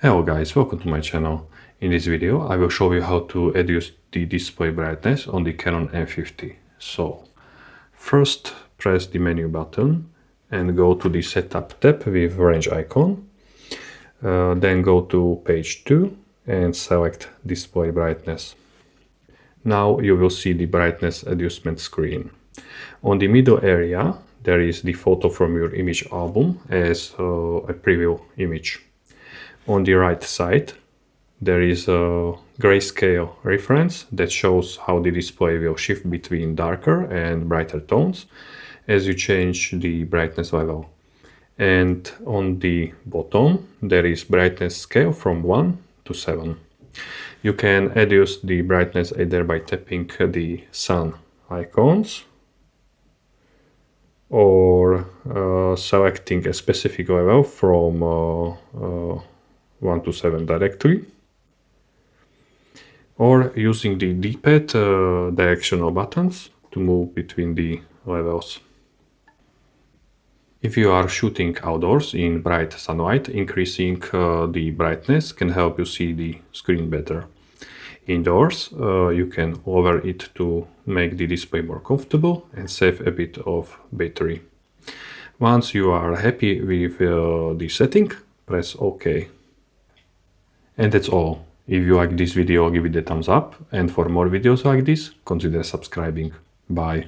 Hello guys, welcome to my channel. In this video I will show you how to adjust the display brightness on the Canon M50. So first press the menu button and go to the setup tab with range icon. Then go to page 2 and select display brightness. Now you will see the brightness adjustment screen. On the middle area there is the photo from your image album as a preview image. On the right side, there is a grayscale reference that shows how the display will shift between darker and brighter tones as you change the brightness level. And on the bottom, there is brightness scale from 1 to 7. You can adjust the brightness either by tapping the sun icons or selecting a specific level from 1 to 7 directly, or using the D-pad directional buttons to move between the levels. If you are shooting outdoors in bright sunlight, increasing the brightness can help you see the screen better. Indoors, you can lower it to make the display more comfortable and save a bit of battery. Once you are happy with the setting, press OK. And that's all. If you like this video, give it a thumbs up, and for more videos like this, consider subscribing. Bye.